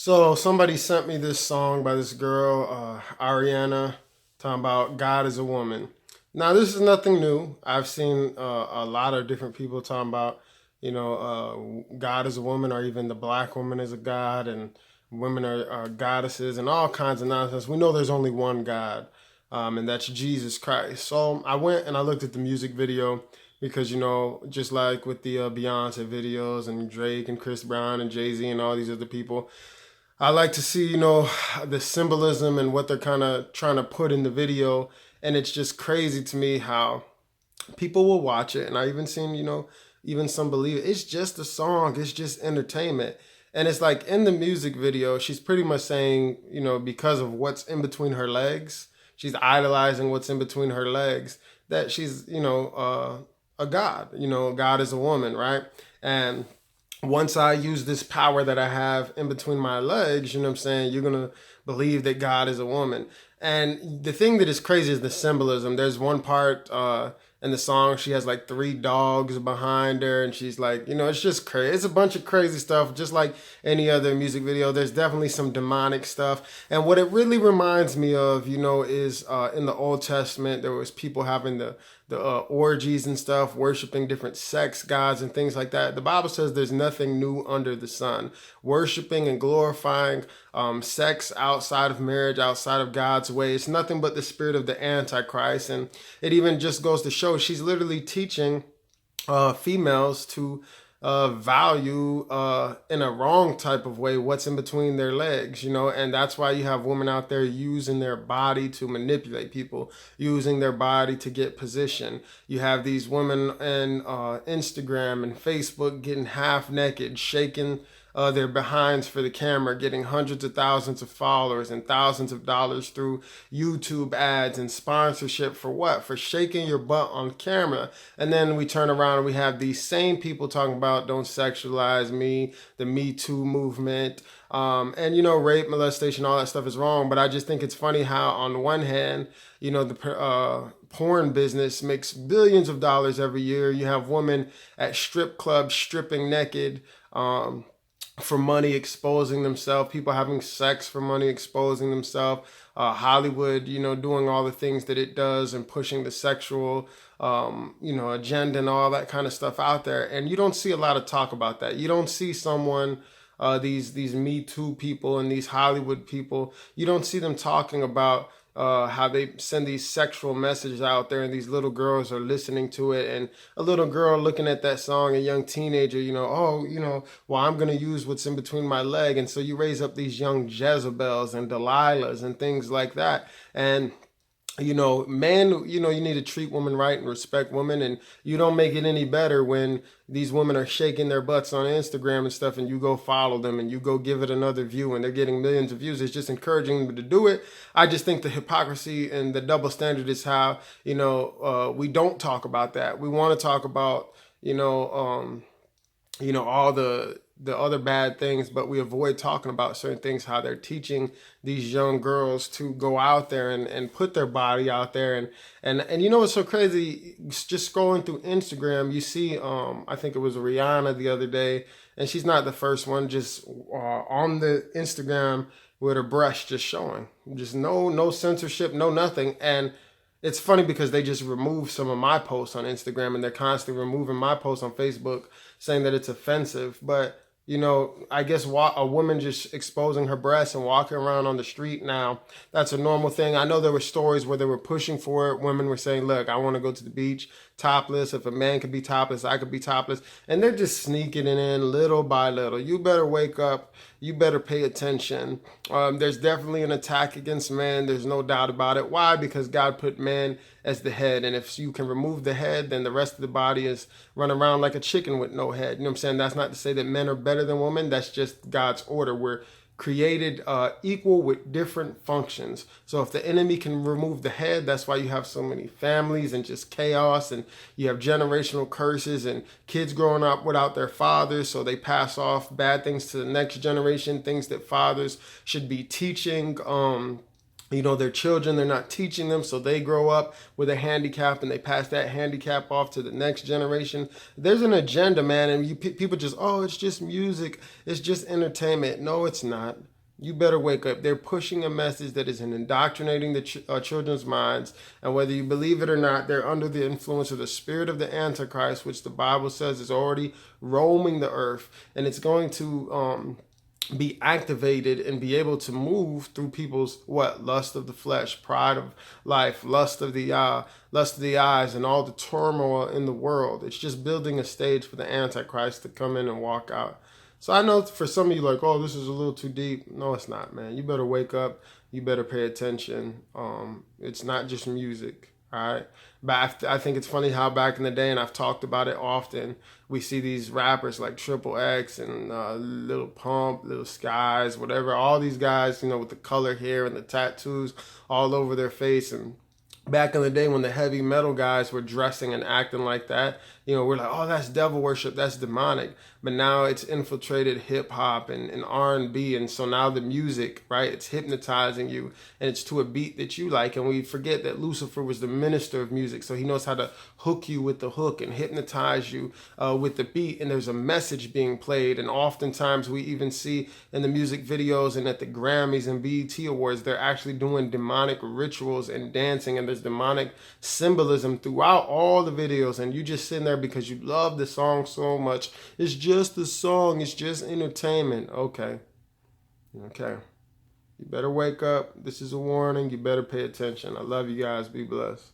So somebody sent me this song by this girl, Ariana, talking about God is a woman. Now this is nothing new. I've seen a lot of different people talking about, God is a woman, or even the black woman is a god, and women are goddesses, and all kinds of nonsense. We know there's only one God, and that's Jesus Christ. So I went and I looked at the music video because just like with the Beyonce videos and Drake and Chris Brown and Jay Z and all these other people, I like to see, the symbolism and what they're kind of trying to put in the video. And it's just crazy to me how people will watch it. And I even seen, even some believe it. It's just a song, it's just entertainment. And it's like in the music video, she's pretty much saying, because of what's in between her legs, she's idolizing what's in between her legs, that she's, a god. God is a woman, right? And once I use this power that I have in between my legs, you know what I'm saying, you're going to believe that God is a woman. And the thing that is crazy is the symbolism. There's one part in the song, she has like three dogs behind her, and she's like, it's just crazy. It's a bunch of crazy stuff, just like any other music video. There's definitely some demonic stuff. And what it really reminds me of, is in the Old Testament, there was people having the orgies and stuff, worshiping different sex gods and things like that. The Bible says there's nothing new under the sun. Worshiping and glorifying sex outside of marriage, outside of God's way, it's nothing but the spirit of the Antichrist. And it even just goes to show she's literally teaching females to value in a wrong type of way what's in between their legs, and that's why you have women out there using their body to manipulate people, using their body to get position. You have these women in Instagram and Facebook getting half naked, shaking their behinds for the camera, getting hundreds of thousands of followers and thousands of dollars through YouTube ads and sponsorship for what? For shaking your butt on camera. And then we turn around and we have these same people talking about don't sexualize me, the Me Too movement, and rape, molestation, all that stuff is wrong. But I just think it's funny how on the one hand, the porn business makes billions of dollars every year. You have women at strip clubs stripping naked. For money, exposing themselves, people having sex for money, exposing themselves, Hollywood, doing all the things that it does and pushing the sexual, agenda and all that kind of stuff out there. And you don't see a lot of talk about that. You don't see someone, these Me Too people and these Hollywood people, you don't see them talking about how they send these sexual messages out there, and these little girls are listening to it, and a little girl looking at that song, a young teenager, well, I'm going to use what's in between my leg. And so you raise up these young Jezebels and Delilahs and things like that. And man, you need to treat women right and respect women. And you don't make it any better when these women are shaking their butts on Instagram and stuff, and you go follow them and you go give it another view, and they're getting millions of views. It's just encouraging them to do it. I just think the hypocrisy and the double standard is how, we don't talk about that. We want to talk about, all the other bad things, but we avoid talking about certain things, how they're teaching these young girls to go out there and put their body out there. And what's so crazy, just scrolling through Instagram, you see, I think it was Ariana the other day, and she's not the first one, just on the Instagram with her breast just showing, just no censorship, no nothing. And it's funny because they just removed some of my posts on Instagram, and they're constantly removing my posts on Facebook, saying that it's offensive. But I guess a woman just exposing her breasts and walking around on the street now, that's a normal thing. I know there were stories where they were pushing for it. Women were saying, look, I want to go to the beach topless. If a man could be topless, I could be topless. And they're just sneaking it in little by little. You better wake up. You better pay attention. There's definitely an attack against man. There's no doubt about it. Why? Because God put man as the head. And if you can remove the head, then the rest of the body is run around like a chicken with no head. You know what I'm saying? That's not to say that men are better than women. That's just God's order. We're created equal with different functions. So if the enemy can remove the head, that's why you have so many families and just chaos, and you have generational curses and kids growing up without their fathers, so they pass off bad things to the next generation, things that fathers should be teaching Their children, they're not teaching them, so they grow up with a handicap and they pass that handicap off to the next generation. There's an agenda, man, and people just, oh, it's just music, it's just entertainment. No, it's not. You better wake up. They're pushing a message that is indoctrinating the children's minds, and whether you believe it or not, they're under the influence of the spirit of the Antichrist, which the Bible says is already roaming the earth, and it's going to be activated and be able to move through people's lust of the flesh, pride of life, lust of the eyes, and all the turmoil in the world. It's just building a stage for the Antichrist to come in and walk out. So I know for some of you, like, oh, this is a little too deep. No, it's not, man. You better wake up. You better pay attention. It's not just music. All right. But I think it's funny how back in the day, and I've talked about it often, we see these rappers like Triple X and Little Pump, Little Skies, whatever, all these guys, with the color hair and the tattoos all over their face. And back in the day when the heavy metal guys were dressing and acting like that, we're like, oh, that's devil worship, that's demonic. But now it's infiltrated hip hop and R&B, and so now the music, right, it's hypnotizing you, and it's to a beat that you like. And we forget that Lucifer was the minister of music, so he knows how to hook you with the hook and hypnotize you with the beat. And there's a message being played, and oftentimes we even see in the music videos and at the Grammys and BET Awards, they're actually doing demonic rituals and dancing, and there's demonic symbolism throughout all the videos. And you just sitting there because you love the song so much. It's just a song. It's just entertainment. Okay. You better wake up. This is a warning. You better pay attention. I love you guys. Be blessed.